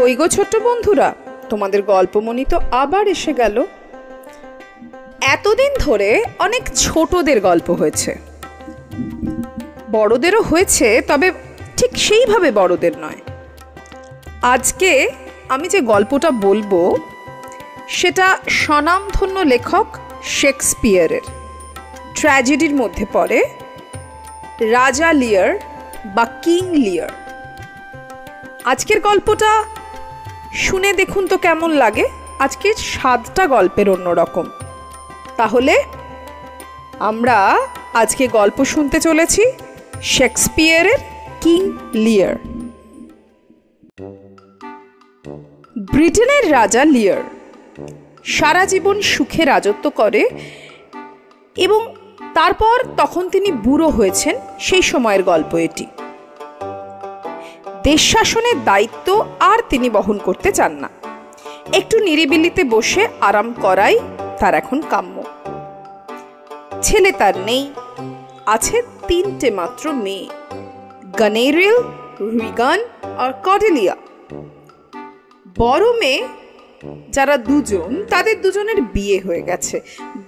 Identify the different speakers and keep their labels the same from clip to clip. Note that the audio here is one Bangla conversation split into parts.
Speaker 1: কই গো ছোট্ট বন্ধুরা, তোমাদের গল্পমণি তো আবার এসে গেল। এতদিন ধরে অনেক ছোটদের গল্প হয়েছে, বড়দেরও হয়েছে, তবে ঠিক সেইভাবে বড়দের নয়। আজকে আমি যে গল্পটা বলবো সেটা স্বনামধন্য লেখক শেক্সপিয়ারের ট্র্যাজেডির মধ্যে পড়ে রাজা লিয়ার বা কিং লিয়ার। আজকের গল্পটা শুনে দেখুন তো কেমন লাগে। আজকের স্বাদটা গল্পের অন্যরকম। তাহলে আমরা আজকে গল্প শুনতে চলেছি শেক্সপিয়ারের কিং লিয়ার। ব্রিটেনের রাজা লিয়ার সারা জীবন সুখে রাজত্ব করে এবং তারপর তখন তিনি বুড়ো হয়েছেন, সেই সময়ের গল্প এটি। দেশ শাসনের দায়িত্ব আর তিনি বহন করতে চান না, একটু নিরিবিলিতে বসে আরাম করাই তার এখন কাম্য। ছেলে তার নেই, আছে তিনটে মাত্র মেয়ে, গানেরিল, রিগান আর কর্ডেলিয়া। বড় মেয়ে যারা দুজন, তাদের দুজনের বিয়ে হয়ে গেছে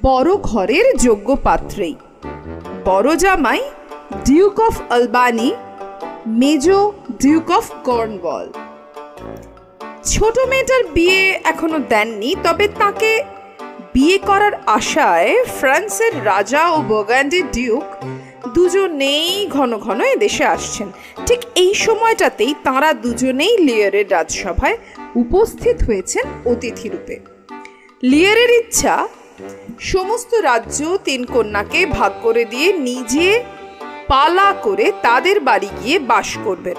Speaker 1: বড় ঘরের যোগ্য পাত্রেই। বড় জামাই ডিউক অফ আলবানি, মেজো ডিউক অফ কর্নওয়াল। ছোট মেয়েটার বিয়ে এখনো দেননি, তবে তাকে বিয়ে করার আশায় ফ্রান্সের রাজা ও বার্গান্ডির ডিউক দুজনেই ঘন ঘন এদেশে আসছেন। ঠিক এই সময়টাতেই তাঁরা দুজনেই লিয়ারের রাজসভায় উপস্থিত হয়েছেন অতিথি রূপে। লিয়ারের ইচ্ছা সমস্ত রাজ্য তিন কন্যাকে ভাগ করে দিয়ে নিজে পালা করে তাদের বাড়ি গিয়ে বাস করবেন।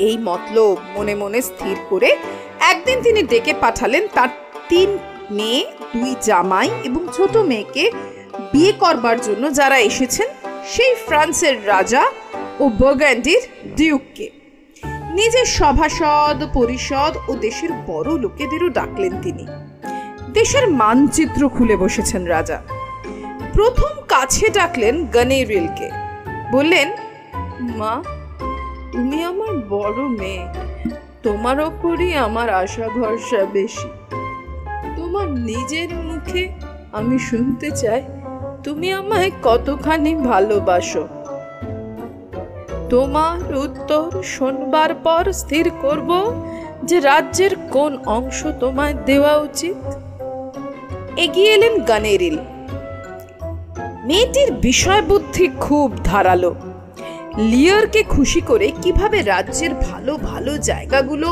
Speaker 1: এই মতলব মনে মনে স্থির করে একদিন তিনি ডেকে পাঠালেন তার তিন মেয়ে, দুই জামাই এবং ছোট মেয়েকে বিয়ে করবার জন্য, যারা এসেছেন সেই ফ্রান্সের রাজা ও বার্গান্ডির ডিউককে। নিজের সভাসদ, পরিষদ ও দেশের বড় লোকেদেরও ডাকলেন তিনি। দেশের মানচিত্র খুলে বসেছেন রাজা। প্রথম কাছে ডাকলেন গানেরিলকে। বললেন, মা, তুমি আমার বড় মেয়ে, তোমার ওপরই আমার আশা ভরসা বেশি। তোমার নিজের মুখে আমি শুনতে চাই তুমি আমায় কতখানি ভালোবাসো। তোমার উত্তর শোনবার পর স্থির করব যে রাজ্যের কোন অংশ তোমায় দেওয়া উচিত। এগিয়ে এলেন গানেরিল। মেয়েটির বিষয় বুদ্ধি খুব ধারালো। লিয়ারকে খুশি করে কিভাবে রাজ্যের ভালো ভালো জায়গাগুলো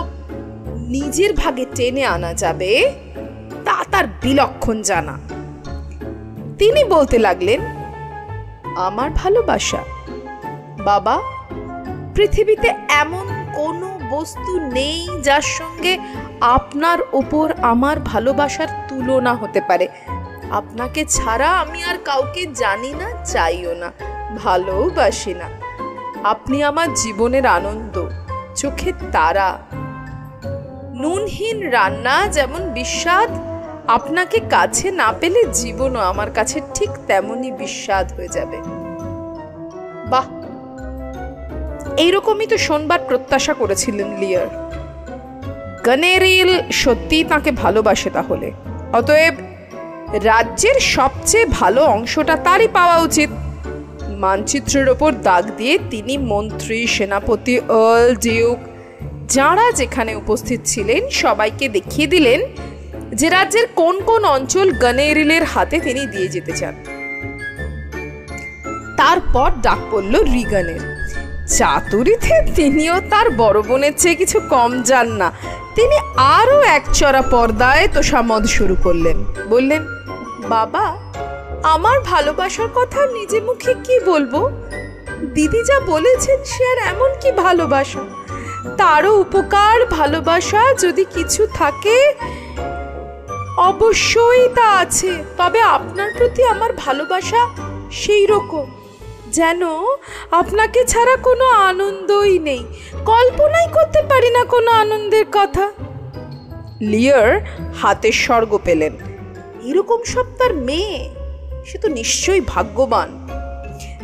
Speaker 1: নিজের ভাগে টেনে আনা যাবে তা তার বিলক্ষণ জানা। তিনি বলতে লাগলেন, আমার ভালোবাসা, বাবা, পৃথিবীতে এমন কোনো বস্তু নেই যার সঙ্গে আপনার ওপর আমার ভালোবাসার তুলনা হতে পারে। আপনাকে ছাড়া আমি আর কাউকে জানি না, চাইও না, ভালোবাসি না। আপনি আমার জীবনের আনন্দ, চোখের তারা। নুনহীন রান্না যেমন বিস্বাদ, আপনাকে কাছে না পেলে জীবনও আমার কাছে ঠিক তেমনই বিস্বাদ হয়ে যাবে। বাহ, এইরকমই তো শোনবার প্রত্যাশা করেছিলেন লিয়ার। গানেরিল সত্যিই তাকে ভালোবাসে তাহলে, অতএব রাজ্যের সবচেয়ে ভালো অংশটা তারই পাওয়া উচিত। মানচিত্রের ওপর দাগ দিয়ে তিনি মন্ত্রী, সেনাপতি, আর্ল, ডিউক যাঁরা যেখানে উপস্থিত ছিলেন সবাইকে দেখিয়ে দিলেন যে রাজ্যের কোন কোন অঞ্চল গানেরিলের হাতে তিনি দিয়ে যেতে চান। তারপর ডাক পড়ল রিগানের। চাতুরিতে তিনিও তার বড় বোনের চেয়ে কিছু কম যান না। তিনি আরো একচড়া পর্দায় তোষামদ শুরু করলেন। বললেন, বাবা, আমার ভালোবাসার কথা নিজে মুখে কি বলবো? দিদি যা বলেছেন সে আর এমন কি ভালোবাসা? তারও উপকার ভালোবাসা যদি কিছু থাকে অবশ্যই তা আছে, তবে আপনার প্রতি আমার ভালোবাসা সেই রকম যেন আপনাকে ছাড়া কোনো আনন্দই নেই, কল্পনাই করতে পারি না কোনো আনন্দের কথা। লিয়ার হাতের স্বর্গ পেলেন। এরকম সব তার মেয়ে, সে তো নিশ্চয়ই ভাগ্যবান।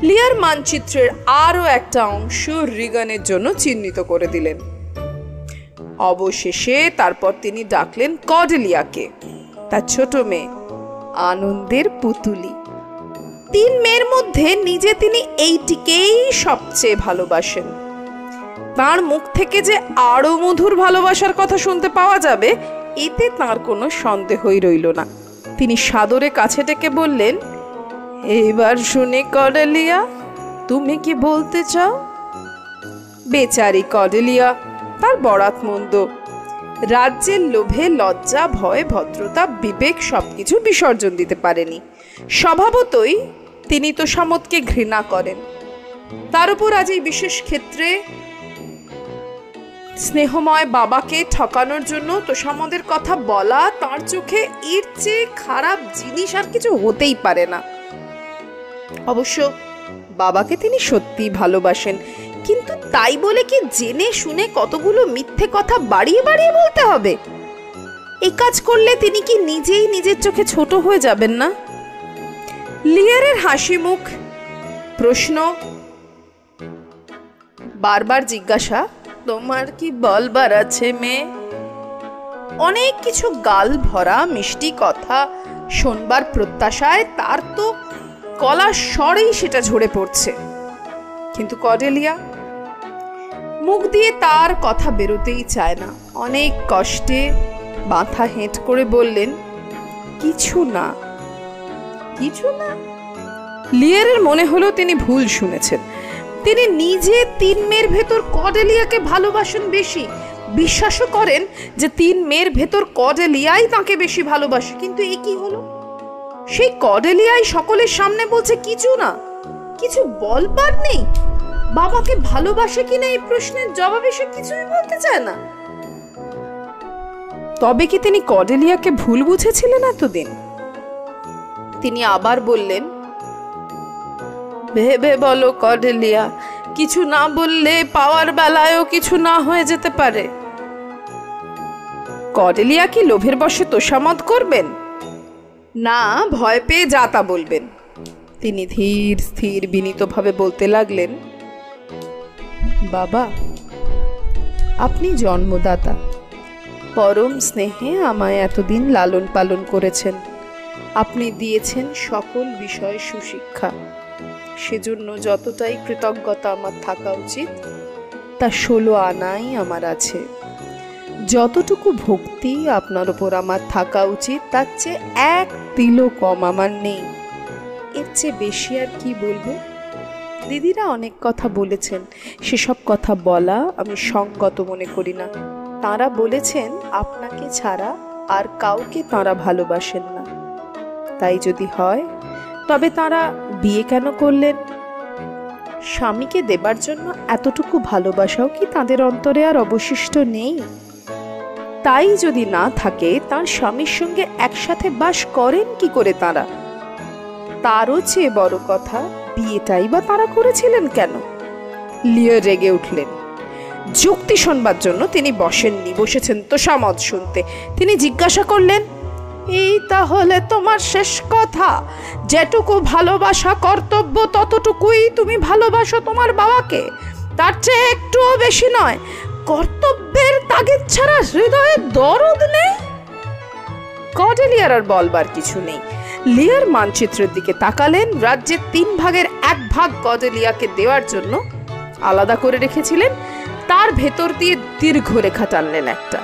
Speaker 1: লিয়ার মানচিত্রের আরও একটা অংশ রিগানের জন্য চিহ্নিত করে দিলেন। অবশেষে তারপর তিনি ডাকলেন কর্ডেলিয়াকে, তার ছোট মেয়ে, আনন্দের পুতুলি। 3 মেয়ের মধ্যে নিজে তিনি এইটিকেই সবচেয়ে ভালোবাসেন। তার মুখ থেকে যে আরো মধুর ভালোবাসার কথা শুনতে পাওয়া যাবে এতে তার কোনো সন্দেহই রইল না। তিনি সাদরে কাছে ডেকে বললেন, এইবার শুনি কর্ডেলিয়া, তুমি কি বলতে চাও? বেচারি কর্ডেলিয়া, তার বরাত মন্দ। রাজ্যের লোভে লজ্জা, ভয়, ভদ্রতা, বিবেক সবকিছু বিসর্জন দিতে পারেনি। স্বভাবতই তিনি তোষামতকে ঘৃণা করেন। তার উপর আজ এই বিশেষ ক্ষেত্রে স্নেহময় বাবাকে ঠকানোর জন্য তোষামতের কথা বলা তার চোখে এর চেয়ে খারাপ জিনিস আর কিছু হতেই পারে না। অবশ্য বাবাকে তিনি সত্যিই ভালোবাসেন, কিন্তু তাই বলে কি জেনে শুনে কতগুলো মিথ্যে কথা বাড়িয়ে বাড়িয়ে বলতে হবে? এই কাজ করলে তিনি কি নিজেই নিজের চোখে ছোট হয়ে যাবেন না? লিয়ারের হাসি মুখ, প্রশ্ন, বারবার জিজ্ঞাসা, তোমার কি বলবার আছে মেয়ে? অনেক কিছু গাল ভরা মিষ্টি কথা শোনবার প্রত্যাশায় তার তো গলার স্বরেই সেটা ঝরে পড়ছে। কিন্তু কর্ডেলিয়া মুখ দিয়ে তার কথা বেরোতেই চায় না। অনেক কষ্টে মাথা হেঁট করে বললেন, কিছু না। কিছু না? লিয়ারের মনে হলো তিনি ভুল শুনেছেন। তিনি নিজে 3 মেয়ের ভেতর কর্ডেলিয়াকে ভালোবাসেন বেশি, বিশ্বাসও করেন যে 3 মেয়ের ভেতর কর্ডেলিয়াই তাকে বেশি ভালোবাসে। কিন্তু এ কি হলো? সেই কর্ডেলিয়াই সকলের সামনে বলছে কিছু না, কিছু বলবার নেই। বাবাকে ভালোবাসে কিনা এই প্রশ্নের জবাবে সে কিছুই বলতে চায় না। তবে কি তিনি কর্ডেলিয়াকে ভুল বুঝেছিলেন এতদিন? তিনি আবার বললেন, ভেবে বলো কর্ডেলিয়া, কিছু না বললে পাওয়ার বেলায়ও কিছু না হয়ে যেতে পারে। কর্ডেলিয়া কি লোভের বশে তোষামত করবেন? না, ভয় পেয়ে যা তা বলবেন। তিনি ধীর স্থির বিনীতভাবে বলতে লাগলেন, বাবা, আপনি জন্মদাতা, পরম স্নেহে আমায় এতদিন লালন পালন করেছেন। আপনি দিয়েছেন সকল বিষয়ে সুশিক্ষা। সেজন্য যতটাই কৃতজ্ঞতা আমার থাকা উচিত তা 16 আনাই আমার আছে। যতটুকু ভক্তি আপনার উপর আমার থাকা উচিত তার চেয়ে 1 তিলও কম আমার নেই। এর চেয়ে বেশি আর কি বলবো? দিদিরা অনেক কথা বলেছেন, সেসব কথা বলা আমি সঙ্গত মনে করি না। তাঁরা বলেছেন আপনাকে ছাড়া আর কাউকে তাঁরা ভালোবাসেন না। তাই যদি হয় তবে তাঁরা বিয়ে কেন করলেন? স্বামীকে দেবার জন্য এতটুকু ভালোবাসাও কি তাদের অন্তরে আর অবশিষ্ট নেই? তাই যদি না থাকে তার স্বামীর সঙ্গে একসাথে বাস করেন কি করে তাঁরা? তারও চেয়ে বড় কথা, বিয়েটাই বা তাঁরা করেছিলেন কেন? লিও রেগে উঠলেন। যুক্তি শুনবার জন্য তিনি বসেননি, বসেছেন তোষামত শুনতে। তিনি জিজ্ঞাসা করলেন, এই তাহলে তোমার শেষ কথা? যেটুকু ভালোবাসা কর্তব্য ততটুকুই তুমি ভালোবাসো তোমার বাবাকে, তার চেয়ে একটুও বেশি নয়? কর্তব্যের তাগিদ ছাড়া হৃদয়ে দরদ নেই? কর্ডেলিয়ার আর বলবার কিছু নেই। লিয়ার মানচিত্রের দিকে তাকালেন। রাজ্যের 3 ভাগের 1 ভাগ কর্ডেলিয়াকে দেওয়ার জন্য আলাদা করে রেখেছিলেন। তার ভেতর দিয়ে দীর্ঘ রেখা টানলেন একটা।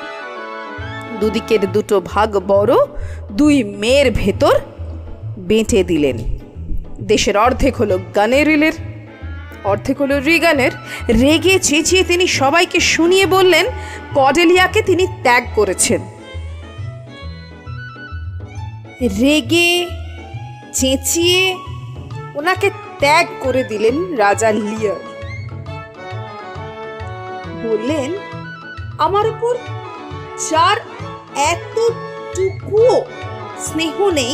Speaker 1: দুদিকের 2 ভাগ বড় 2 মেয়ের ভেতর বেঁটে দিলেন। দেশের অর্ধেক হলো গানেরিলের, অর্ধেক হলো রিগানের। রেগে চেঁচিয়ে তিনি সবাইকে শুনিয়ে বললেন, কর্ডেলিয়াকে তিনি ত্যাগ করেছেন। রেগে চেঁচিয়ে ওনাকে ত্যাগ করে দিলেন রাজা লিয়ার। বললেন, আমার উপর যার এতটুকু স্নেহ নেই,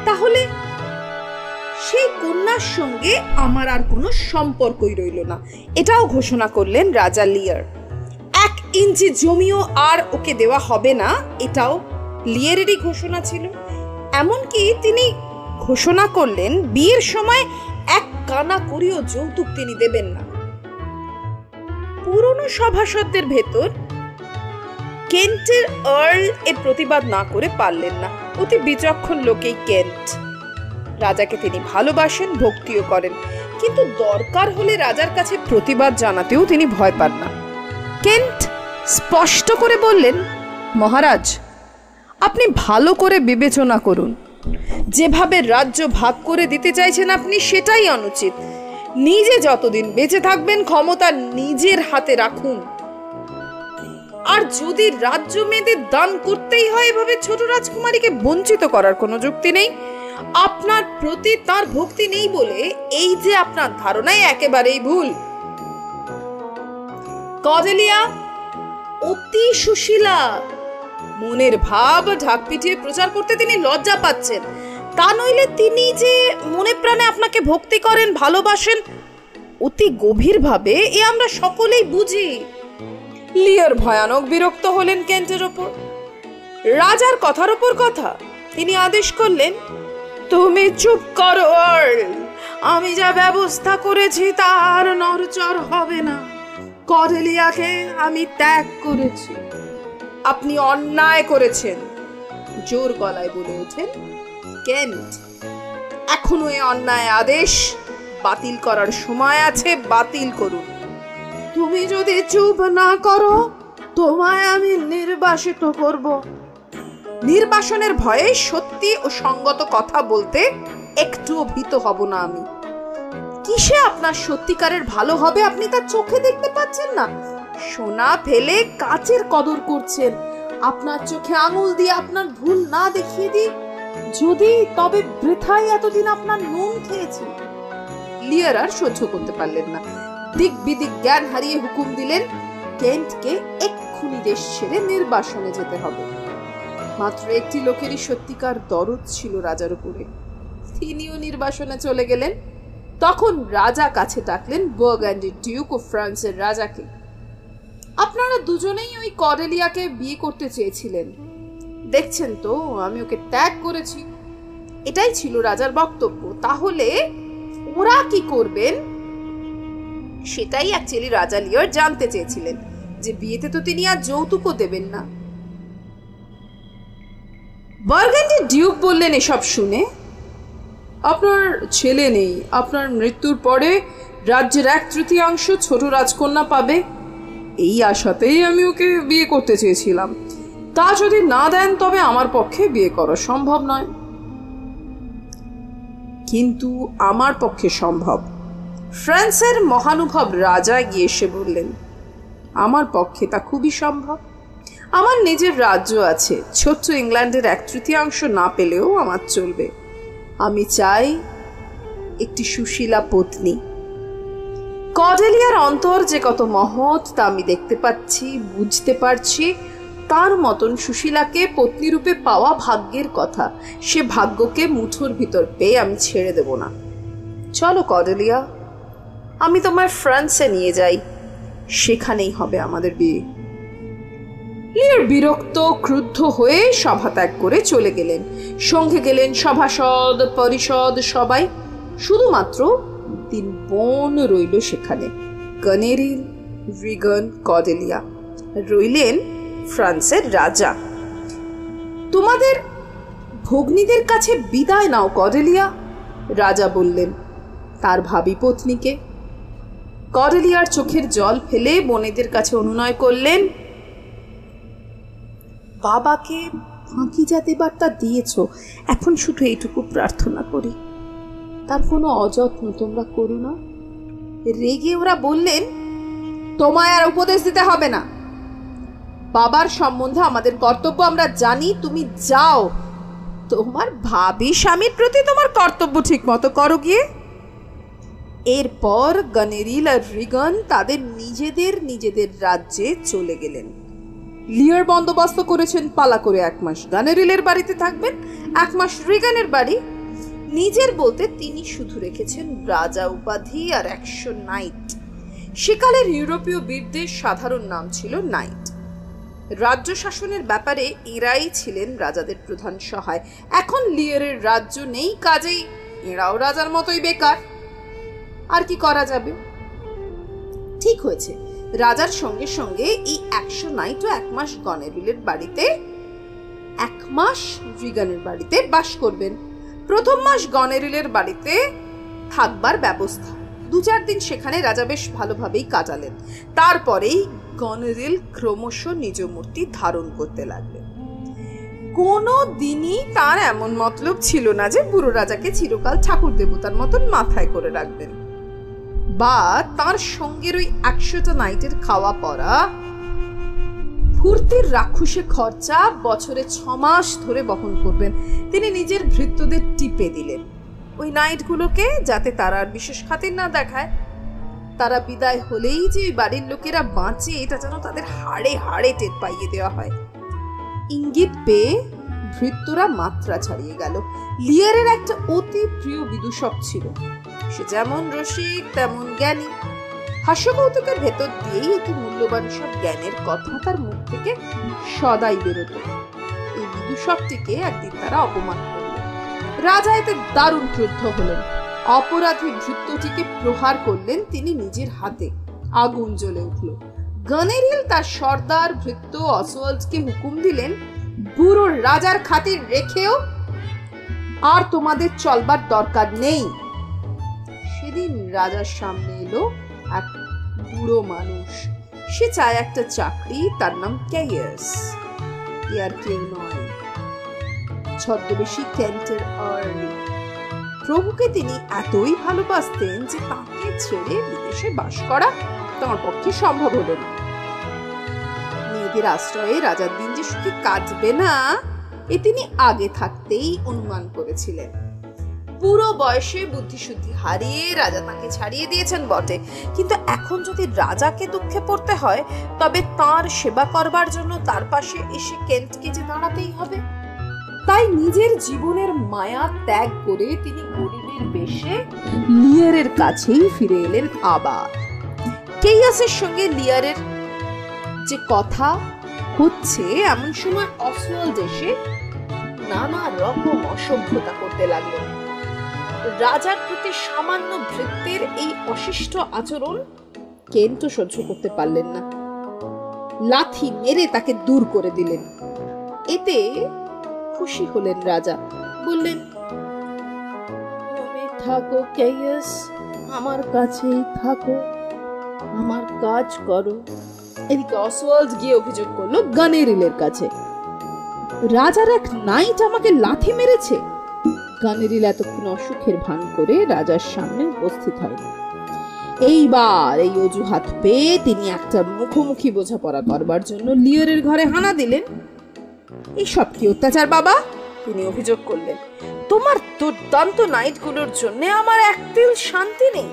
Speaker 1: তাহলে সেই কন্যার সঙ্গে আমার আর কোনো সম্পর্কই রইল না। এটাও ঘোষণা করলেন রাজা লিয়ার। 1 ইঞ্চি জমিও আর ওকে দেওয়া হবে না, এটাও লিয়ারেরই ঘোষণা ছিল। এমনকি তিনি ঘোষণা করলেন বিয়ের সময় 1 কানা করিও যৌতুক তিনি দেবেন না। পুরনো সভাসদদের ভেতর কেন্টের আর্ল এর প্রতিবাদ না করে পারলেন না। অতি বিচক্ষণ লোকেই কেন্ট। রাজাকে তিনি ভালোবাসেন, ভক্তিও করেন, কিন্তু দরকার হলে রাজার কাছে প্রতিবাদ জানাতেও তিনি ভয় পান না। কেন্ট স্পষ্ট করে বললেন, মহারাজ, আপনি ভালো করে বিবেচনা করুন। যেভাবে রাজ্য ভাগ করে দিতে চাইছেন আপনি, সেটাই অনুচিত। নিজে যতদিন বেঁচে থাকবেন ক্ষমতা নিজের হাতে রাখুন। আর যদি রাজ্য মেয়েদের দান করতেই হয়, এভাবে ছোট রাজকুমারীকে বঞ্চিত করার কোনো যুক্তি নেই। আপনার প্রতি তার ভক্তি নেই বলে এই যে আপনার ধারণায় একেবারেই ভুল। কর্ডেলিয়া অতি সুশীলা। মনের ভাব ঢাক পিটিয়ে প্রচার করতে তিনি লজ্জা পাচ্ছেন। তা নইলে তিনি যে মনে প্রাণে আপনাকে ভক্তি করেন, ভালোবাসেন অতি গভীরভাবে, এ আমরা সকলেই বুঝি। লিয়ার ভয়ানক বিরক্ত হলেন কেন্টের ওপর, রাজার কথার ওপর কথা। তিনি আদেশ করলেন, তুমি চুপ করো আর্ল। আমি যা ব্যবস্থা করেছি তার নড়চড় হবে না। কর্ডেলিয়াকে আমি ত্যাগ করেছি। আপনি অন্যায় করেছেন, জোর গলায় বলে ওঠেন কেন্ট। এখনো এই অন্যায় আদেশ বাতিল করার সময় আছে, বাতিল করুন। তুমি যদি চুপ না করো, তোমায় আমি নির্বাসিত করব। নির্বাসনের ভয়ে সত্যি ও সঙ্গত কথা বলতে একটুও ভীত হব না আমি। কিসে আপনার সত্যিকারের ভালো হবে আপনি তা চোখে দেখতে পাচ্ছেন না? সোনা ফেলে কাচের কদর করছেন। আপনার চোখে আঙুল দিয়ে আপনার ভুল না দেখিয়ে দিই যদি, তবে বৃথায় এতদিন আপনার নুন খেয়েছি। লিয়ার আর সহ্য করতে পারলেন না। দিক বিদিক জ্ঞান হারিয়ে হুকুম দিলেন, কেন্টকে এক্ষুনি দেশ ছেড়ে নির্বাসনে যেতে হবে। মাত্র একটি লোকেরই সত্যিকার দরদ ছিল রাজার উপরে, তিনিও নির্বাসনে চলে গেলেন। তখন রাজা কাছে ডাকলেন বার্গান্ডির ডিউক ও ফ্রান্সের রাজাকে। আপনারা দুজনেই ওই কর্ডেলিয়াকে বিয়ে করতে চেয়েছিলেন, দেখছেন তো আমি ওকে ত্যাগ করেছি। এটাই ছিল রাজার বক্তব্য। তাহলে ওরা কি করবেন সেটাই অ্যাকচুয়ালি রাজা লিয়ার জানতে চেয়েছিলেন, যে বিয়েতে তো তিনি আর যৌতুকও দেবেন না। বার্গান্ডির ডিউক বললেন এসব শুনে, আপনার ছেলে নেই, আপনার মৃত্যুর পরে রাজ্যের 1/3 ছোট রাজকন্যা পাবে, এই আশাতেই আমি ওকে বিয়ে করতে চেয়েছিলাম। তা যদি না দেন তবে আমার পক্ষে বিয়ে করা সম্ভব নয়। কিন্তু আমার পক্ষে সম্ভব। ফ্রান্সের মহানুভব রাজা গিয়ে এসে বললেন, আমার পক্ষে তা খুবই সম্ভব। আমার নিজের রাজ্য আছে, ছোট্ট ইংল্যান্ডের 1/3 না পেলেও আমার চলবে। আমি চাই একটি সুশীলা পত্নী। কর্ডেলিয়ার অন্তর যে কত মহৎ তা আমি দেখতে পাচ্ছি, বুঝতে পারছি। তার মতন সুশীলাকে পত্নী রূপে পাওয়া ভাগ্যের কথা। সে ভাগ্যকে মুঠোর ভিতর পেয়ে আমি ছেড়ে দেব না। চলো কর্ডেলিয়া, আমি তোমার ফ্রান্সে নিয়ে যাই, সেখানেই হবে আমাদের বিয়ে। লিয়ার বিরক্ত ক্রুদ্ধ হয়ে সভা ত্যাগ করে চলে গেলেন। সঙ্গে গেলেন সভাসদ, পরিষদ, সবাই। শুধুমাত্র 3 বোন রইল সেখানে, গনেরিল, রিগন, কর্ডেলিয়া। রইলেন ফ্রান্সের রাজা। তোমাদের ভগ্নীদের কাছে বিদায় নাও কর্ডেলিয়া, রাজা বললেন তার ভাবী পত্নীকে। কর্ডেলিয়ার চোখের জল ফেলে বোনেদের কাছে অনুনয় করলেন, বাবাকে ফাঁকি যা দেবার তা দিয়েছ, এখন শুধু এইটুকু প্রার্থনা করি, তার কোনো অযত্ন তোমরা করো না। রেগে ওরা বললেন, তোমায় আর উপদেশ দিতে হবে না। বাবার সম্বন্ধে আমাদের কর্তব্য আমরা জানি, তুমি যাও। তোমার ভাবী স্বামীর প্রতি তোমার কর্তব্য ঠিক মতো করো গিয়ে। এরপর গনেরিল আর রিগন তাদের নিজেদের রাজ্যে চলে গেলেন। লিয়ার বন্দোবস্ত করেছেন পালা করে 1 মাস গনেরিলের বাড়িতে থাকবেন, 1 মাস রিগনের বাড়ি। নিজের বলতে তিনি শুধু রেখেছেন রাজা উপাধি আর 100 নাইট। সেকালের ইউরোপীয় বীরদের সাধারণ নাম ছিল নাইট। রাজ্য শাসনের ব্যাপারে এরাই ছিলেন রাজাদের প্রধান সহায়। এখন লিয়ারের রাজ্য নেই, কাজেই এরাও রাজার মতোই বেকার। আর কি করা যাবে? ঠিক হয়েছে, রাজার সঙ্গে সঙ্গে এই 100 নাইটও 1 মাস গনেরিলের বাড়িতে, 1 মাস রিগানের বাড়িতে বাস করবেন। প্রথম মাস গনেরিলের বাড়িতে থাকবার ব্যবস্থা, 2-4 দিন সেখানে রাজা বেশ ভালোভাবেই কাটালেন। তারপরেই গনেরিল ক্রমশ নিজ মূর্তি ধারণ করতে লাগলেন। কোনো দিনই তার এমন মতলব ছিল না যে বুড়ো রাজাকে চিরকাল ঠাকুর দেবতার মতন মাথায় করে রাখবেন, বা তার সঙ্গের ওই 100টা নাইটের খাওয়া পড়া ফুর্তির রাক্ষসে খরচা বছরে 6 মাস ধরে বহন করবেন। তিনি নিজের ভৃত্যদের টিপে দিলেন ওই নাইটগুলোকে, যাতে তারা আর বিশেষ খাতির না দেখায়। তারা বিদায় হলেই যে ওই বাড়ির লোকেরা বাঁচে এটা যেন তাদের হাড়ে হাড়ে টের পাইয়ে দেওয়া হয়। ইঙ্গিত পেয়ে ভৃত্যরা মাত্রা ছাড়িয়ে গেল। লিয়ারের একটা অতি প্রিয় বিদূষক ছিল, সে যেমন রসিক তেমন জ্ঞানী। হাস্যকৌতুকের ভেতর দিয়েই অতি মূল্যবান সব জ্ঞানের কথা তার মুখ থেকে সদাই বেরোত। এই বিদূষকটিকে একদিন তারা অপমান করল। রাজা এতে দারুণ ক্রুদ্ধ হলেন, অপরাধী ভৃত্যটিকে প্রহার করলেন তিনি নিজের হাতে। আগুন জ্বলে উঠল। গনেরিল তার সর্দার ভৃত্য অসওয়াল্ডকে হুকুম দিলেন, বুড়ো রাজার খাতির রেখেও আর তোমাদের চলবার দরকার নেই। সেদিন রাজার সামনে এলো এক বুড়ো মানুষ। সে চায় একটা চাকরি, তার নাম কেয়াস। আর কেউ নয়, ছদ্মবেশী কেন্টের আর্লি। প্রভুকে তিনি এতই ভালোবাসতেন যে তাকে ছেড়ে বিদেশে বাস করা তার পক্ষে সম্ভব হলো না। মেয়েদের আশ্রয়ে রাজার দিন যে সুখী কাটবে না এ তিনি আগে থাকতেই অনুমান করেছিলেন। পুরো বয়সে বুদ্ধিশুদ্ধি হারিয়ে রাজা তাকে ছাড়িয়ে দিয়েছেন বটে, কিন্তু এখন যদি রাজাকে দুঃখে পড়তে হয় তবে তার সেবা করবার জন্য তার পাশে এসে কেন্টকে যে দাঁড়াতেই হবে। তাই নিজের জীবনের মায়া ত্যাগ করে তিনি গরিবের বেশে লিয়ারের কাছেই ফিরে এলেন আবার। কেয়াসের সঙ্গে লিয়ারের যে কথা হচ্ছে এমন সময় অসওয়াল্ড এসে নানা রকম অসভ্যতা করতে লাগলো। রাজার প্রতি সামান্য ভৃত্যের এই অশিষ্ট আচরণ কেন্ট সহ্য করতে পারলেন না। লাথি মেরে তাকে দূর করে দিলেন। এতে খুশি হলেন রাজা, বললেন, তুমি থাকো কেয়াস, আমার কাছেই থাকো, আমার কাজ করো। এদিকে অসওয়াল্ড গিয়ে অভিযোগ করলো গনেরিলের কাছে, রাজার এক নাইট আমাকে লাথি মেরেছে। গনেরিল এতক্ষণ অসুখের ভান করে রাজার সামনে উপস্থিত হয়। এইবার এই অজুহাত পেয়ে তিনি একটা মুখোমুখি বোঝাপড়া করবার জন্য লিয়ারের ঘরে হানা দিলেন। এইসব কি অত্যাচার বাবা, তিনি অভিযোগ করলেন। তোমার দুর্দান্ত নাইটগুলোর জন্য আমার একতিল শান্তি নেই।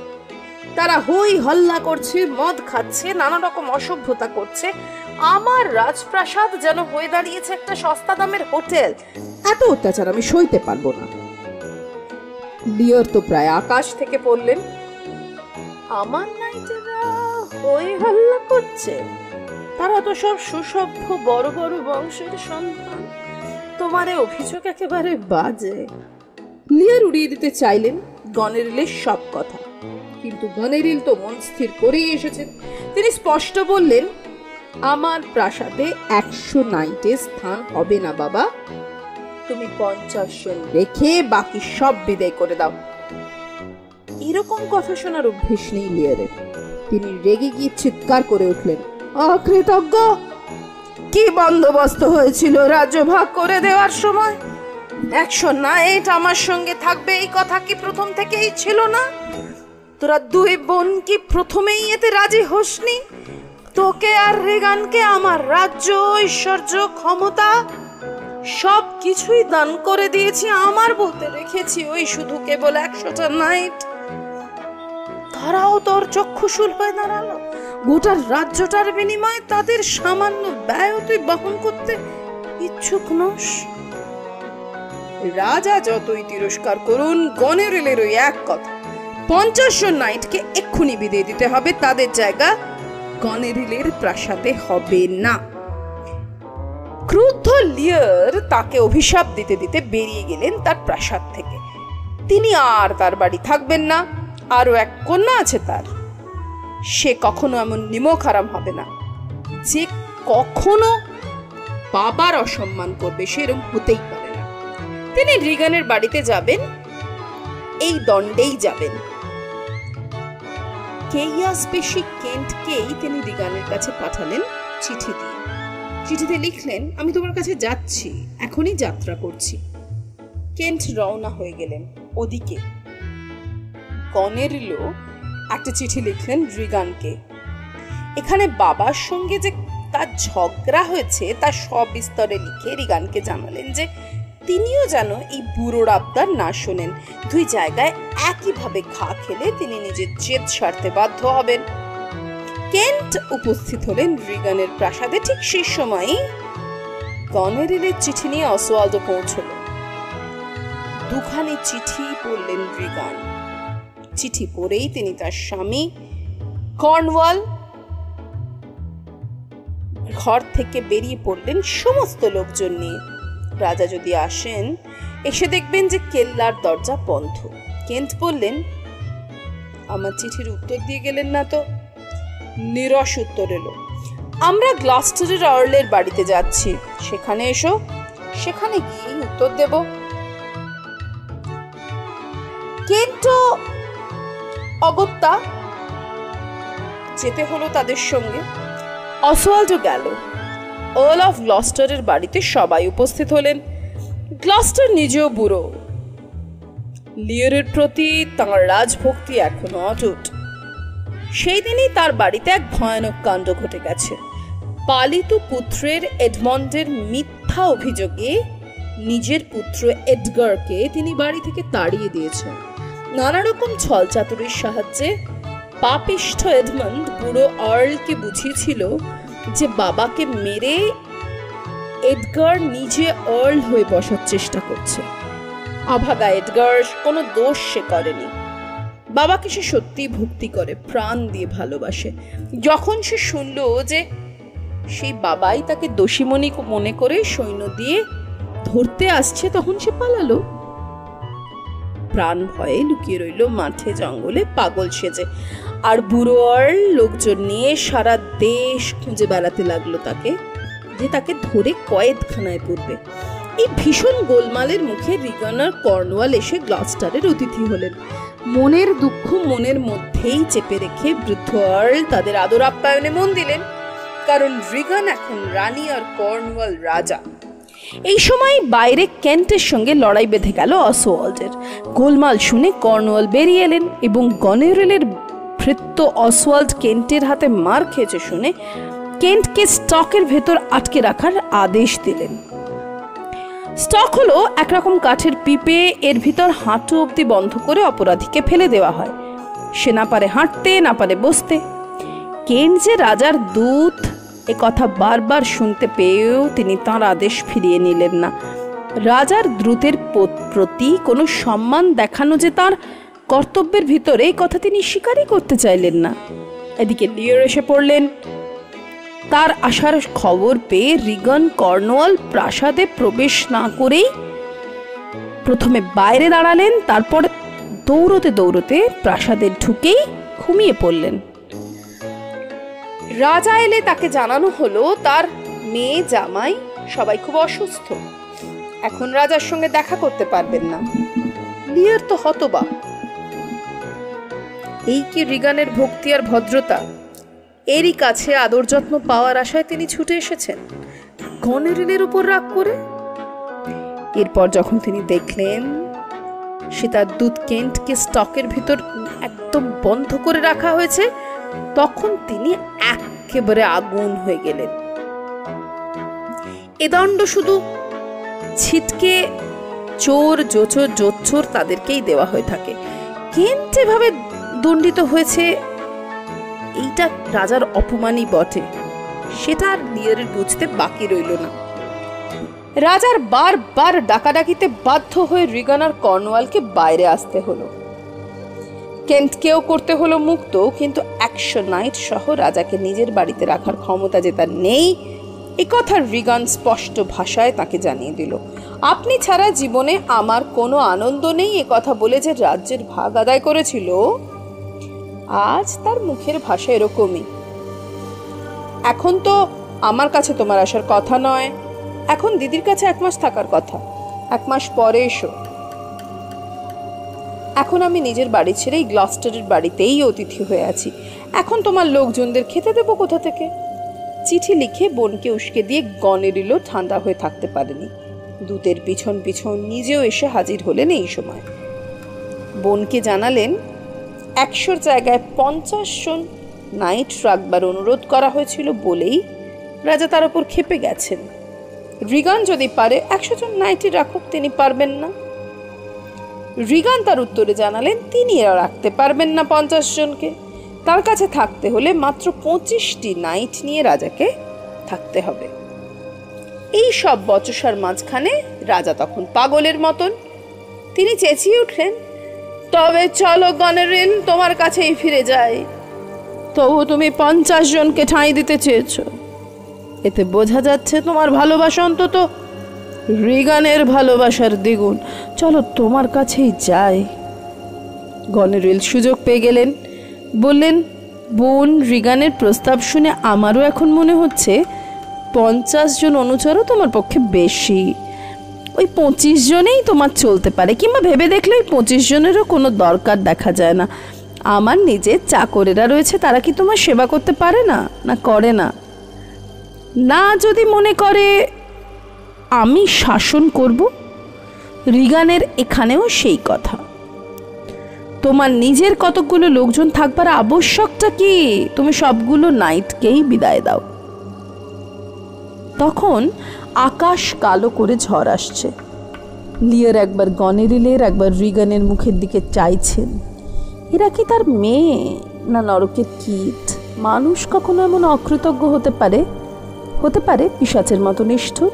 Speaker 1: তারা হই হল্লা করছে, মদ খাচ্ছে, নানা রকম অসভ্যতা করছে। আমার রাজপ্রাসাদ যেন হয়ে দাঁড়িয়েছে একটা সস্তা দামের হোটেল। এত অত্যাচার আমি সইতে পারবো না। লিয়ার তো প্রায় আকাশ থেকে পড়লেন। আমার নাইটেরা হই হল্লা করছে, তারা তো সব সুসভ্য বড় বড় বংশের সন্তান। তোমার অভিযোগ একেবারে বাজে। লিয়ার উড়িয়ে দিতে চাইলেন গনেরিলের সব কথা, কিন্তু গনেরিল তো মন স্থির করেই এসেছেন। তিনি স্পষ্ট বললেন, আমার প্রাসাদে 100 নাইটের স্থান হবে না বাবা, তুমি 50 জন রেখে বাকি সব বিদায় করে দাও। এরকম কথা শোনার অভ্যেস নেই লিয়ারের। তিনি রেগে গিয়ে চিৎকার করে উঠলেন, অকৃতজ্ঞ! কি বন্দোবস্ত হয়েছিল রাজ্য ভাগ করে দেওয়ার সময়? 100 নাইট আমার সঙ্গে থাকবে এই কথা কি প্রথম থেকেই ছিল না? তোরা দুই বোন কি প্রথমেই এতে রাজি হসনি? তোকে আর রেগানকে আমার রাজ্য, ঐশ্বর্য, ক্ষমতা সব কিছুই দান করে দিয়েছি। আমার বলতে রেখেছি ওই শুধু কেবল 100টা নাইট। তারাও তোর চক্ষুশূল হয়ে দাঁড়ালো। গোটা রাজ্যটার বিনিময়ে তাদের সামান্য ব্যয় তুই বহন করতে ইচ্ছুক নস। রাজা যতই তিরস্কার করুন, গনেরিলের ওই এক কথা, 50 জন নাইটকে এক্ষুনি বিদায় দিতে হবে। তাদের জায়গা গনেরিলের প্রাসাদে হবে না। ক্রুদ্ধ লিয়ার তাকে অভিশাপ দিতে দিতে বেরিয়ে গেলেন তার প্রাসাদ থেকে। তিনি আর তার বাড়ি থাকবেন না। আরো এক কন্যা আছে তার, সে কখনো এমন নিমক হারাম হবে না যে কখনো বাবার অসম্মান করবে, সেরকম হতেই পারে না। তিনি রিগানের বাড়িতে যাবেন, এই দণ্ডেই যাবেন। কেইয়াসপেশি কেন্টকেই তিনি রিগানের কাছে পাঠালেন চিঠি দিয়ে। চিঠিতে লিখলেন, আমি তোমার কাছে যাচ্ছি, এখনই যাত্রা করছি। কেন্ট রওনা হয়ে গেলেন। ওদিকে গনেরিলো একটা চিঠি লিখলেন রিগানকে। এখানে বাবার সঙ্গে যে তার ঝগড়া হয়েছে তার সবিস্তরে লিখে রিগানকে জানালেন যে তিনিও যেন এই বুড়োর আবদার না শোনেন। দুই জায়গায় একইভাবে ঘা খেলে তিনি নিজের জেদ সারতে বাধ্য হবেন। কেন্ট উপস্থিত হলেন রিগানের প্রাসাদে। ঠিক সেই সময়ই গনেরিলের চিঠি নিয়ে অসওয়াল্ডো পৌঁছল। দুখানি চিঠি পড়লেন রিগান। চিঠি পড়েই তিনি তার স্বামী কর্নওয়াল ঘর থেকে বেরিয়ে পড়লেন সমস্ত লোকজন নিয়ে। রাজা যদি আসেন, এসে দেখবেন যে কেল্লার দরজা বন্ধ। কেন্ট বললেন, আমার চিঠির উত্তর দিয়ে গেলেন না তো? নিরস উত্তর এলো, আমরা গ্লাস্টারের আর্লের বাড়িতে যাচ্ছি, সেখানে এসো, সেখানে গিয়ে উত্তর দেব। কেন্ট অগত্যা যেতে হলো তাদের সঙ্গে। অসওয়াল্ডো গেল। আর্ল অফ গ্লস্টারের বাড়িতে সবাই উপস্থিত হলেন। গ্লস্টার নিজেও বুড়ো। লিওরের প্রতি তাঁর রাজভক্তি এখনো অটুট। সেই দিনই তার বাড়িতে এক ভয়ানক কাণ্ড ঘটে গেছে। পালিত পুত্রের এডমন্ডের মিথ্যা অভিযোগে নিজের পুত্র এডগারকে তিনি বাড়ি থেকে তাড়িয়ে দিয়েছেন। নানা রকম ছলচাতুরির সাহায্যে পাপিষ্ঠ এডমন্ড বুড়ো আর্লকে বুঝিয়েছিল যে বাবাকে মেরে এডগার নিজে আর্ল হয়ে বসার চেষ্টা করছে। অভাগা এডগার কোনো দোষ সে করেনি। বাবাকে সে সত্যি ভক্তি করে, প্রাণ দিয়ে ভালোবাসে। যখন সে শুনল যে সেই বাবাই তাকে দোষী মনে করে সৈন্য দিয়ে ধরতে আসছে, তখন সে পালালো। প্রাণ ভয়ে লুকিয়ে রইল মাঠে জঙ্গলে পাগল সেজে। আর বুড়ো আর্ল লোকজন নিয়ে সারা দেশ খুঁজে বেড়াতে লাগলো তাকে, যে তাকে ধরে কয়েদখানায় পড়বে। এই ভীষণ গোলমালের মুখে রিগান আর কর্নওয়াল এসে গ্লস্টারের অতিথি হলেন। মনের দুঃখ মনের মধ্যেই চেপে রেখে বৃদ্ধ আর্ল তাদের আদর আপ্যায়নে মন দিলেন, কারণ রিগান এখন রানী আর কর্নওয়াল রাজা। এই সময় বাইরে কেন্টের সঙ্গে লড়াই বেঁধে গেল অসওয়াল্ডের। গোলমাল শুনে কর্নওয়াল বেরিয়ে এলেন এবং গনেরিলের ভৃত্য অসওয়াল্ড কেন্টের হাতে মার খেয়েছে শুনে কেন্টকে স্টকের ভেতর আটকে রাখার আদেশ দিলেন। স্টক হলো একরকম কাঠের পিপে, এর ভিতর হাঁটু অবধি বন্ধ করে অপরাধীকে ফেলে দেওয়া হয়। সে না পারে হাঁটতে, না পারে বসতে। কেন্ট যে রাজার দূত এ কথা বারবার শুনতে পেয়েও তিনি তাঁর আদেশ ফিরিয়ে নিলেন না। রাজার দ্রুতের প্রতি কোনো সম্মান দেখানো যে তাঁর কর্তব্যের ভিতরে, এই কথা তিনি স্বীকারই করতে চাইলেন না। এদিকে লিওর এসে পড়লেন। তার আসার খবর পেয়ে রিগান কর্নওয়াল প্রাসাদে প্রবেশ না করেই প্রথমে বাইরে দাঁড়ালেন, তারপর দৌড়তে দৌড়তে প্রাসাদে ঢুকেই ঘুমিয়ে পড়লেন। রাজা এলে তাকে জানানো হলো তার মেয়ে জামাই সবাই খুব অসুস্থ, এখন রাজার সঙ্গে দেখা করতে পারবেন না। লিওর তো হতবাক। এই কি রিগানের ভক্তি আর ভদ্রতা! এরই কাছে আদর যত্ন পাওয়ার আশায় তিনি ছুটে এসেছেন, গনেরিলের উপর রাগ করে। এরপর যখন তিনি দেখলেন সে তার দূত কেন্টকে স্টকের ভিতর একদম বন্ধ করে রাখা হয়েছে, তখন তিনি একেবারে আগুন হয়ে গেলেন। এ দণ্ড শুধু ছিটকে চোর, জোচোর, জোচ্চোর তাদেরকেই দেওয়া হয়ে থাকে। কেন্ট এভাবে দণ্ডিত হয়েছে, এইটা রাজার অপমানই বটে। সেটা আর লিওরের বুঝতে বাকি রইল না। রাজার বারবার ডাকাডাকিতে বাধ্য হয়ে রিগান আর কর্নওয়ালকে বাইরে আসতে হলো। কেন্টকেও করতে হলো মুক্ত, কিন্তু 100 নাইট সহ রাজাকে নিজের বাড়িতে রাখার ক্ষমতা যে তার নেই, এ কথা রিগান স্পষ্ট ভাষায় তাকে জানিয়ে দিল। আপনি ছাড়া জীবনে আমার কোনো আনন্দ নেই, এ কথা বলে যে রাজ্যের ভাগ আদায় করেছিল, আজ তার মুখের ভাষা এরকমই। এখন তো আমার কাছে তোমার আসার কথা নয়, এখন দিদির কাছে 1 মাস থাকার কথা। 1 মাস পরে এসো। এখন আমি নিজের বাড়ি ছেড়ে এই গ্লস্টারের বাড়িতেই অতিথি হয়ে আছি। এখন তোমার লোকজনদের খেতে দেবো কোথা থেকে? চিঠি লিখে বোনকে উস্কে দিয়ে গনেরিলও ঠান্ডা হয়ে থাকতে পারেনি। দূতের পিছন পিছন নিজেও এসে হাজির হলেন এই সময়। বোনকে জানালেন 100 জায়গায় 50 জন নাইট রাখবার অনুরোধ করা হয়েছিল বলেই রাজা তার উপর ক্ষেপে গেছেন। রিগান যদি পারে 100 জন নাইটই রাখুক, তিনি পারবেন না। রিগান তার উত্তরে জানালেন তিনি এরা রাখতে পারবেন না 50 জনকে। তার কাছে থাকতে হলে মাত্র 25টি নাইট নিয়ে রাজাকে থাকতে হবে। এই সব বচসার মাঝখানে রাজা তখন পাগলের মতন। তিনি চেঁচিয়ে উঠলেন, তবে চলো গনেরিল, তোমার কাছেই ফিরে যাই। তবু তুমি 50 জনকে ঠাঁই দিতে চেয়েছ। এতে বোঝা যাচ্ছে তোমার ভালোবাসা অন্তত রিগানের ভালোবাসার দ্বিগুণ। চলো তোমার কাছেই যাই। গনেরিল সুযোগ পেয়ে গেলেন, বললেন, বোন, রিগানের প্রস্তাব শুনে আমারও এখন মনে হচ্ছে 50 জন অনুচরও তোমার পক্ষে বেশি। ওই 25 জনেই তোমার চলতে পারে, কিংবা ভেবে দেখলে ওই 25 জনেরও কোনো দরকার দেখা যায় না। আমার নিজের চাকরেরা রয়েছে, তারা কি তোমার সেবা করতে পারে না? না করে না? না যদি মনে করে আমি শাসন করব? রিগানের এখানেও সেই কথা। তোমার নিজের কতকগুলো লোকজন থাকবার আবশ্যকটা কি? তুমি সবগুলো নাইটকেই বিদায় দাও। তখন আকাশ কালো করে ঝড় আসছে। লিয়ার একবার গনেরিলের একবার রিগানের মুখের দিকে চাইছেন। এরা কি তার মেয়ে না নরকের কীট? মানুষ কখনো এমন অকৃতজ্ঞ হতে পারে? হতে পারে পিশাচের মতো নিষ্ঠুর?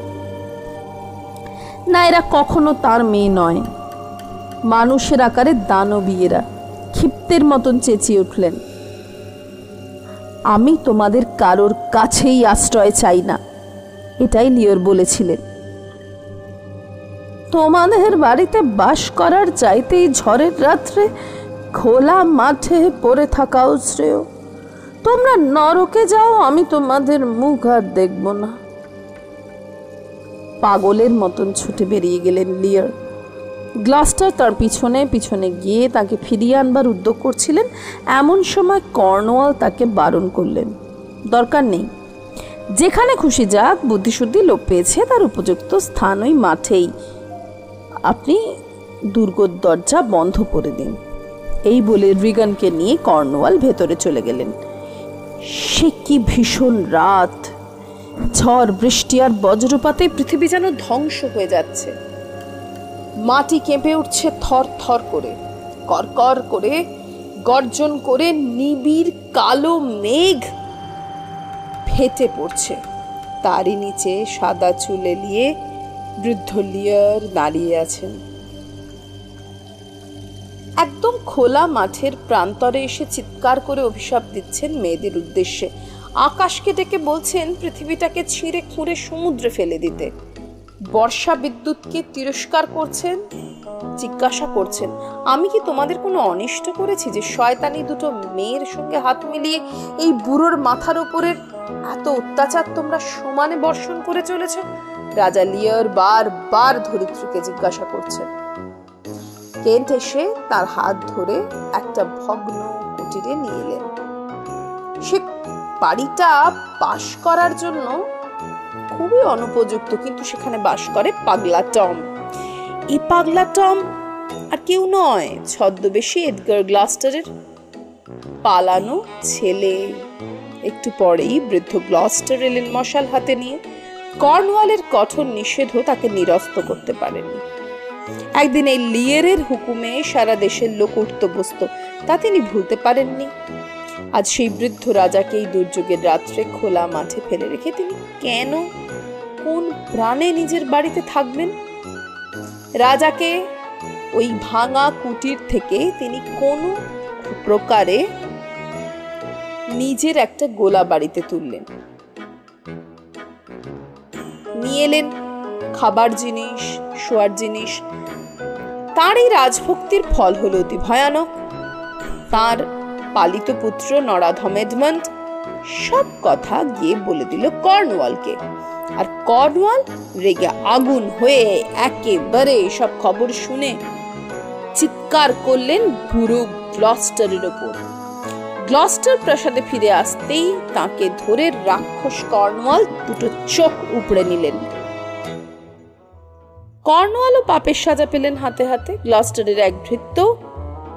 Speaker 1: না, এরা কখনো তার মেয়ে নয়। মানুষের আকারে দানবী এরা। ক্ষিপ্তের মতন চেঁচিয়ে উঠলেন, আমি তোমাদের কারোর কাছেই আশ্রয় চাই না। এটাই লিওর বলেছিলেন। তোমাদের বাড়িতে বাস করার চাইতেই ঝড়ের রাত্রে খোলা মাঠে পড়ে থাকাও শ্রেয়। তোমরা নরকে যাও, আমি তোমাদের মুখ আর দেখব না। পাগলের মতন ছুটে বেরিয়ে গেলেন লিয়ার। গ্লাস্টার তার পিছনে পিছনে গিয়ে তাকে ফিরিয়ে আনবার উদ্যোগ করছিলেন। এমন সময় কর্নওয়াল তাকে বারণ করলেন, দরকার নেই, যেখানে খুশি যাক, বুদ্ধিশুদ্ধি লোপ পেয়েছে, তার উপযুক্ত স্থান ওই মাঠেই। আপনি দুর্গর দরজা বন্ধ করে দিন। এই বলে রিগানকে নিয়ে কর্নওয়াল ভেতরে চলে গেলেন। সে কি ভীষণ রাত! ঝড়, বৃষ্টি আর বজ্রপাতে পৃথিবী যেন ধ্বংস হয়ে যাচ্ছে। মাটি কেঁপে উঠছে থর থর করে, করকর করে, গর্জন করে। নিবিড় কালো মেঘ ফেটে পড়ছে। তারই নিচে সাদা চুল এলিয়ে বৃদ্ধ লিয়ার দাঁড়িয়ে আছেন। একদম খোলা মাঠের প্রান্তরে এসে চিৎকার করে অভিশাপ দিচ্ছেন মেয়েদের উদ্দেশ্যে। আকাশকে ডেকে বলছেন পৃথিবীটাকে ছিঁড়ে খুঁড়ে সমুদ্রে ফেলে দিতে। বর্ষা বিদ্যুৎকে তিরস্কার করছেন, জিজ্ঞাসা করছেন, আমি কি তোমাদের কোনো অনিষ্ট করেছি যে শয়তানি দুটো মেয়ের সঙ্গে হাত মিলিয়ে এই বুড়োর মাথার উপরের এত অত্যাচার তোমরা সমানে বর্ষণ করে চলেছ? রাজা লিয়ার বারবার ধরিত্রীকে জিজ্ঞাসা করছেন। কেন্ট এসে তার হাত ধরে একটা ভগ্ন কুটিরে নিয়ে এলেন। সে বাড়িটা বাস করার জন্য খুবই অনুপযুক্ত, কিন্তু সেখানে বাস করে পাগলা টম। এই পাগলা টম আর কেউ নয়, ছদ্মবেশী এডগার গ্লাস্টারের পালানো ছেলে। একটু পরেই বৃদ্ধ গ্লাস্টার এলেন মশাল হাতে নিয়ে। কর্নওয়ালের কঠোর নিষেধও তাকে নিরস্ত করতে পারেনি। একদিন এই লিয়ারের হুকুমে সারা দেশের লোক উঠত বসত, তা তিনি ভুলতে পারেননি। আজ সেই বৃদ্ধ রাজাকে এই দুর্যোগের রাত্রে খোলা মাঠে ফেলে রেখে তিনি কেন, কোন প্রাণে নিজের বাড়িতে থাকবেন? রাজাকে ওই ভাঙা কুটির থেকে তিনি কোন প্রকারে নিজের একটা গোলা বাড়িতে তুললেন। নিয়ে এলেন খাবার জিনিস, শোয়ার জিনিস। তার এই রাজভক্তির ফল হলো অতি ভয়ানক। তার পালিত পুত্র নরাধম এডমন্ড সব কথা গিয়ে বলে দিল কর্নওয়ালকে। আর কর্নওয়াল রেগে আগুন হয়ে একেবারে সব খবর শুনে চিৎকার করলেন বুড়ো গ্লস্টারের ওপর। গ্লস্টার প্রাসাদে ফিরে আসতেই তাকে ধরে রাক্ষস কর্নওয়াল দুটো চোখ উপড়ে নিলেন। কর্নওয়ালও পাপের সাজা পেলেন হাতে হাতে। গ্লস্টারের এক ভৃত্য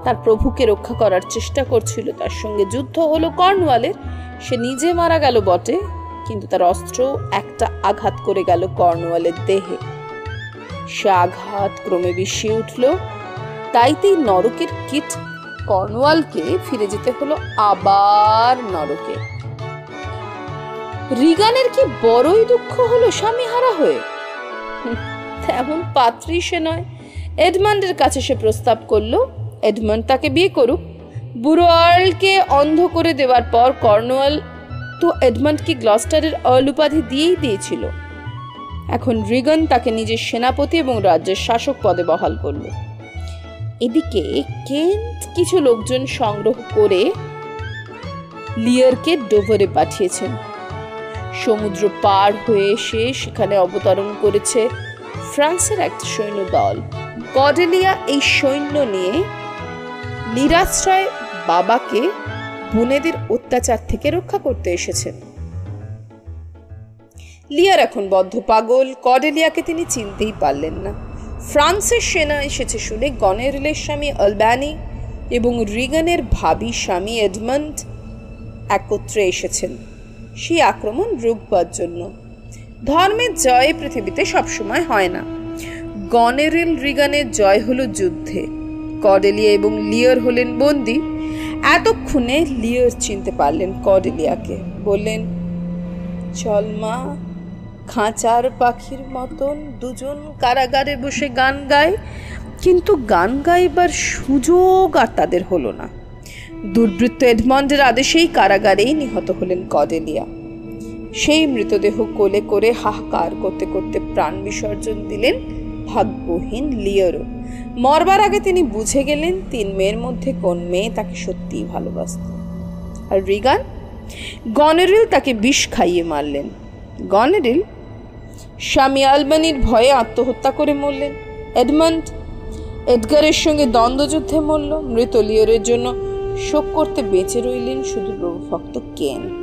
Speaker 1: তার প্রভুকে রক্ষা করার চেষ্টা করছিল, তার সঙ্গে যুদ্ধ হলো কর্নওয়ালের। সে নিজে মারা গেল বটে, কিন্তু তার অস্ত্র একটা আঘাত করে গেল কর্নওয়ালের দেহে। সে আঘাত ক্রমে বেশি উঠল, তাইতেই নরকের কীট কর্নওয়ালকে ফিরে যেতে হলো আবার নরকে। রিগানের কি বড়ই দুঃখ হলো স্বামী হারা হয়ে। তেমন পাত্রী সে নয়। এডমন্ডের কাছে সে প্রস্তাব করলো এডমন্ড তাকে বিয়ে করুক। বুড়ো আর্লকে অন্ধ করে দেওয়ার পর কর্নওয়াল তো এডমন্ডকে গ্লস্টারের আর্ল উপাধি দিয়েই দিয়েছিল। এখন রিগন তাকে নিজের সেনাপতি এবং রাজ্যের শাসক পদে বহাল করল। এদিকে কেন্ট কিছু লোকজন সংগ্রহ করে লিয়ারকে ডোভারে পাঠিয়েছেন। সমুদ্র পার হয়ে এসে সেখানে অবতরণ করেছে ফ্রান্সের একটা সৈন্য দল। কর্ডেলিয়া এই সৈন্য নিয়ে নিরাশ্রয় বাবাকে বোনেদের অত্যাচার থেকে রক্ষা করতে এসেছেন। লিয়ার এখন বদ্ধ পাগল। কর্ডেলিয়াকে তিনি চিনতেই পারলেন না। ফ্রান্সের সেনা এসেছে শুনে গনেরিলের স্বামী আলবানি এবং রিগানের ভাবি স্বামী এডমন্ড একত্রে এসেছেন সেই আক্রমণ রুখবার জন্য। ধর্মের জয় পৃথিবীতে সবসময় হয় না। গনেরিল রিগানের জয় হলো যুদ্ধে। কর্ডেলিয়া এবং লিয়ার হলেন বন্দী। এতক্ষণে লিয়ার চিনতে পারলেন কর্ডেলিয়াকে। বললেন, চল মা, খাঁচার পাখির মতন দুজন কারাগারে বসে গান গায়। কিন্তু গান গাইবার সুযোগ আর তাদের হলো না। দুর্বৃত্ত এডমন্ডের আদেশেই কারাগারেই নিহত হলেন কর্ডেলিয়া। সেই মৃতদেহ কোলে করে হাহাকার করতে করতে প্রাণ বিসর্জন দিলেন ভাগ্যহীন লিয়ারও। মরবার আগে তিনি বুঝে গেলেন 3 মেয়ের মধ্যে কোন মেয়ে তাকে সত্যিই ভালোবাসত। আর রিগান? গনেরিল তাকে বিষ খাইয়ে মারলেন। গনেরিল স্বামী আলবানির ভয়ে আত্মহত্যা করে মরলেন। এডমন্ড এডগারের সঙ্গে দ্বন্দ্বযুদ্ধে মরল। মৃত লিয়ারের জন্য শোক করতে বেঁচে রইলেন শুধু প্রভুভক্ত কেন্ট।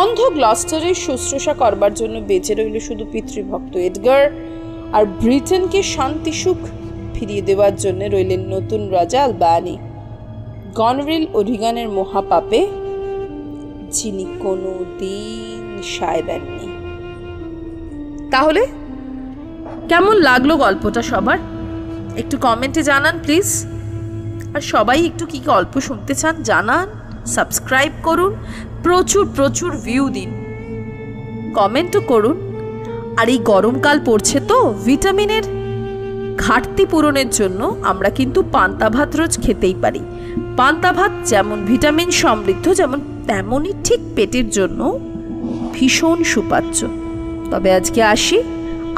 Speaker 1: অন্ধ গ্লস্টারের শুশ্রূষা করবার জন্য বেঁচে রইল শুধু পিতৃভক্ত এডগার। আর ব্রিটেনকে শান্তি সুখ ফিরিয়ে দেওয়ার জন্য রইলেন নতুন রাজা আলবানি। গনেরিল ও রিগানের মহাপাপে যিনি কোনো দিন সায় দেননি। তাহলে কেমন লাগলো গল্পটা সবার? একটু কমেন্টে জানান প্লিজ। আর সবাই একটু কি গল্প শুনতে চান জানান, সাবস্ক্রাইব করুন, প্রচুর প্রচুর ভিউ দিন, কমেন্টও করুন। আর এই গরমকাল পড়ছে তো ভিটামিনের ঘাটতি পূরণের জন্য আমরা কিন্তু পান্তা ভাত রোজ খেতেই পারি। পান্তা ভাত যেমন ভিটামিন সমৃদ্ধ, যেমন তেমনই ঠিক পেটের জন্য ভীষণ সুপাচ্য। তবে আজকে আসি,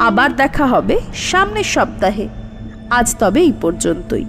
Speaker 1: আবার দেখা হবে সামনের সপ্তাহে। আজ তবে এই পর্যন্তই।